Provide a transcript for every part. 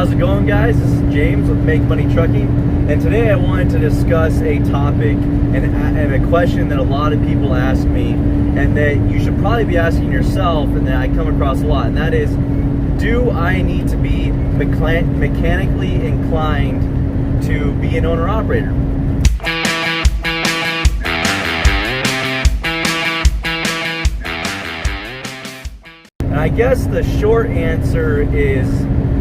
How's it going, guys? This is James with Make Money Trucking, and today I wanted to discuss a topic and a question that a lot of people ask me, and that you should probably be asking yourself, and that I come across a lot, and that is, do I need to be mechanically inclined to be an owner-operator? And I guess the short answer is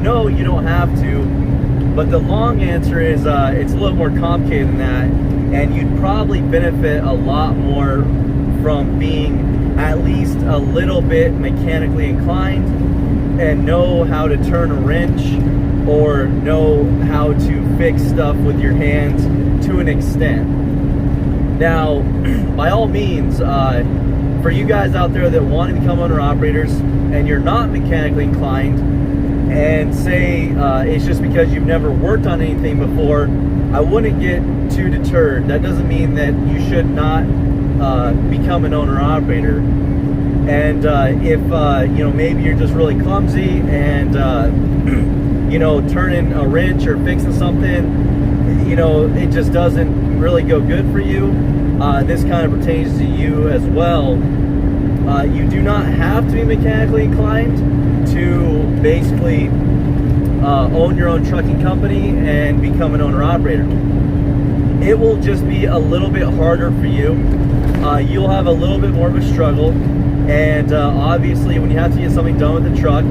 no, you don't have to. But the long answer is it's a little more complicated than that, and you'd probably benefit a lot more from being at least a little bit mechanically inclined and know how to turn a wrench or know how to fix stuff with your hands to an extent. Now, by all means, for you guys out there that want to become owner-operators and you're not mechanically inclined, and say it's just because you've never worked on anything before, I wouldn't get too deterred. That doesn't mean that you should not become an owner-operator. And if maybe you're just really clumsy and turning a wrench or fixing something, it just doesn't really go good for you, this kind of pertains to you as well. You do not have to be mechanically inclined to basically own your own trucking company and become an owner-operator. It will just be a little bit harder for you. You'll have a little bit more of a struggle, and obviously when you have to get something done with the truck,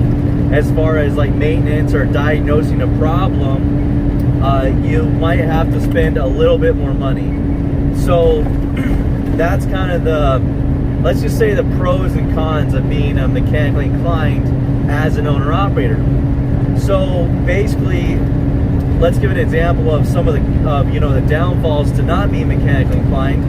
as far as like maintenance or diagnosing a problem, you might have to spend a little bit more money. So that's kind of let's just say the pros and cons of being mechanically inclined as an owner-operator. So basically, let's give an example of some of the downfalls to not being mechanically inclined.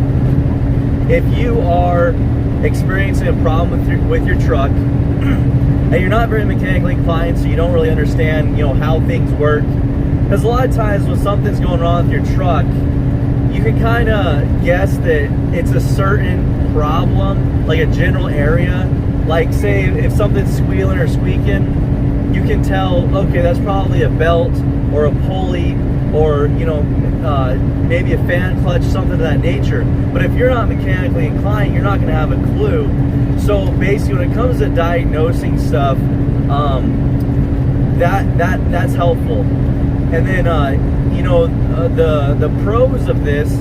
If you are experiencing a problem with your truck and you're not very mechanically inclined, so you don't really understand how things work, because a lot of times when something's going wrong with your truck, you can kind of guess that it's a certain problem, like a general area. Like say if something's squealing or squeaking, you can tell, okay, that's probably a belt or a pulley or maybe a fan clutch, something of that nature. But if you're not mechanically inclined, you're not going to have a clue. So basically when it comes to diagnosing stuff, that's helpful. And then the pros of this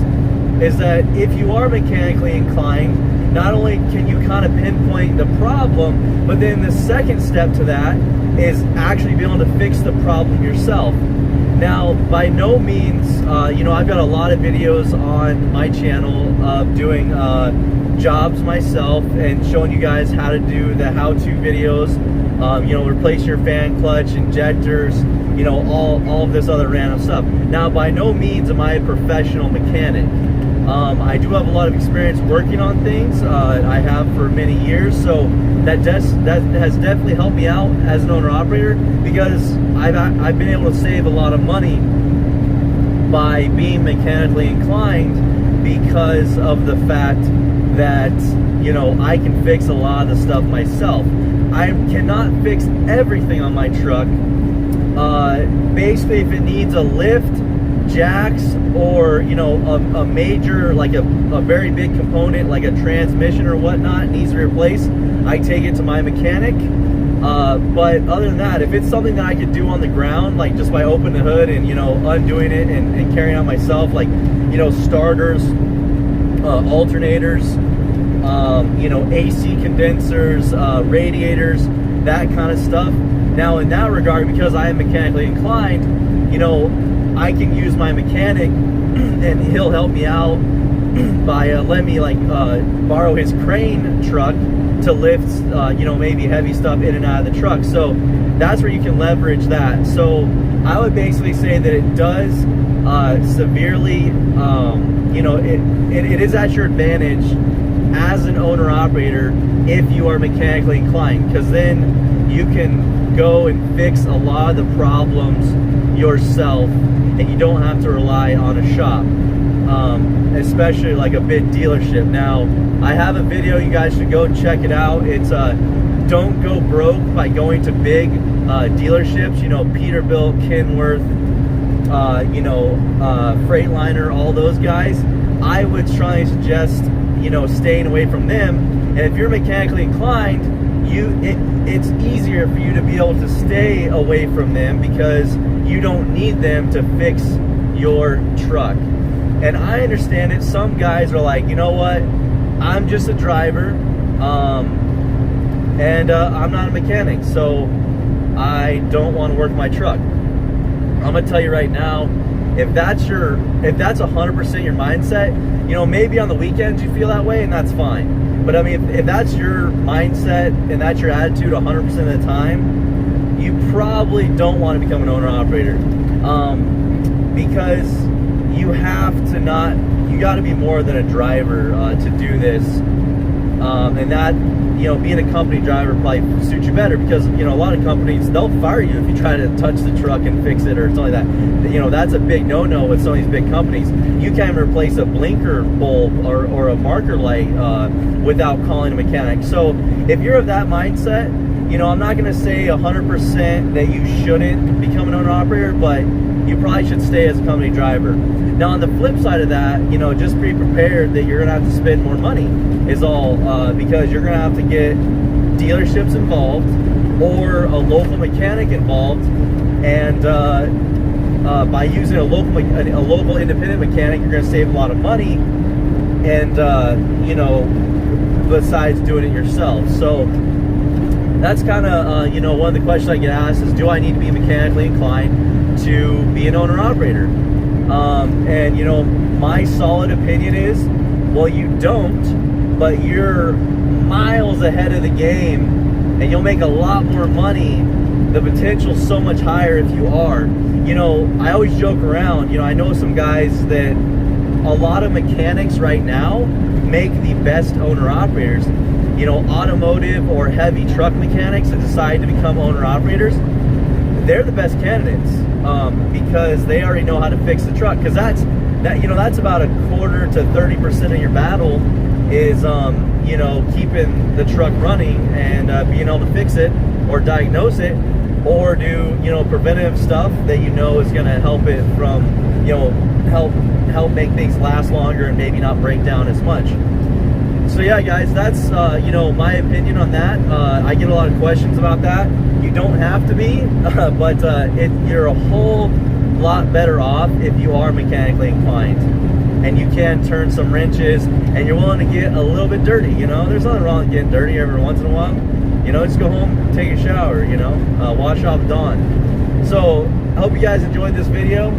is that if you are mechanically inclined, not only can you kind of pinpoint the problem, but then the second step to that is actually being able to fix the problem yourself. Now, by no means, I've got a lot of videos on my channel of doing jobs myself and showing you guys how to do the how-to videos, replace your fan clutch, injectors, all of this other random stuff. Now, by no means am I a professional mechanic. I do have a lot of experience working on things. I have for many years, so that has definitely helped me out as an owner-operator, because I've been able to save a lot of money by being mechanically inclined, because of the fact that I can fix a lot of the stuff myself. I cannot fix everything on my truck. Basically, if it needs a lift, jacks, or a major, like a very big component like a transmission or whatnot needs to be replaced, I take it to my mechanic. But other than that, if it's something that I could do on the ground, like just by opening the hood and undoing it and carrying out myself, like starters, alternators, AC condensers, radiators, that kind of stuff. Now in that regard, because I am mechanically inclined, I can use my mechanic and he'll help me out by letting me borrow his crane truck to lift maybe heavy stuff in and out of the truck. So that's where you can leverage that. So I would basically say that it does severely it is at your advantage as an owner-operator if you are mechanically inclined, because then you can go and fix a lot of the problems yourself and you don't have to rely on a shop, especially like a big dealership. Now, I have a video, you guys should go check it out. It's don't go broke by going to big dealerships, you know, Peterbilt, Kenworth, you know, Freightliner, all those guys, I would try and suggest, you know, staying away from them. And if you're mechanically inclined, it's easier for you to be able to stay away from them because you don't need them to fix your truck. And I understand it. Some guys are like, you know what, I'm just a driver, and I'm not a mechanic, so I don't want to work my truck. I'm gonna tell you right now, if that's 100% your mindset, you know, maybe on the weekends you feel that way, and that's fine. But I mean, if that's your mindset and that's your attitude 100% of the time, you probably don't want to become an owner-operator, because you have to not. You got to be more than a driver to do this, and that, you know, being a company driver probably suits you better, because, you know, a lot of companies, they'll fire you if you try to touch the truck and fix it or something like that. You know, that's a big no-no with some of these big companies. You can't even replace a blinker bulb or a marker light without calling a mechanic. So if you're of that mindset, you know, I'm not going to say 100% that you shouldn't become an owner-operator, but you probably should stay as a company driver. Now, on the flip side of that, you know, just be prepared that you're going to have to spend more money is all, because you're going to have to get dealerships involved or a local mechanic involved, and by using a local independent mechanic, you're going to save a lot of money, and you know, besides doing it yourself. So that's kind of you know, one of the questions I get asked is, do I need to be mechanically inclined to be an owner-operator? And you know, my solid opinion is, well, you don't, but you're miles ahead of the game, and you'll make a lot more money. The potential's so much higher if you are. You know, I always joke around, you know, I know some guys that a lot of mechanics right now make the best owner-operators. You know, automotive or heavy truck mechanics that decide to become owner-operators, they're the best candidates, because they already know how to fix the truck. Because you know, that's about a quarter to 30% of your battle is you know, keeping the truck running and being able to fix it or diagnose it, or do, you know, preventative stuff that you know is going to help it from, you know, help make things last longer and maybe not break down as much. So yeah, guys, that's you know, my opinion on that. I get a lot of questions about that. You don't have to be, but you're a whole lot better off if you are mechanically inclined, and you can turn some wrenches, and you're willing to get a little bit dirty. You know, there's nothing wrong with getting dirty every once in a while. You know, just go home, take a shower, you know, wash off Dawn. So I hope you guys enjoyed this video.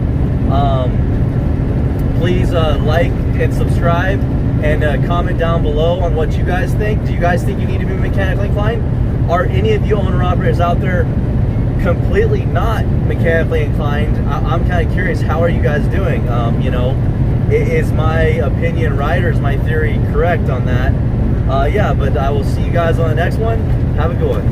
Please like and subscribe, and comment down below on what you guys think. Do you guys think you need to be mechanically inclined? Are any of you owner-operators out there completely not mechanically inclined? I'm kind of curious, how are you guys doing? You know, is my opinion right, or is my theory correct on that? Yeah, but I will see you guys on the next one. Have a good one.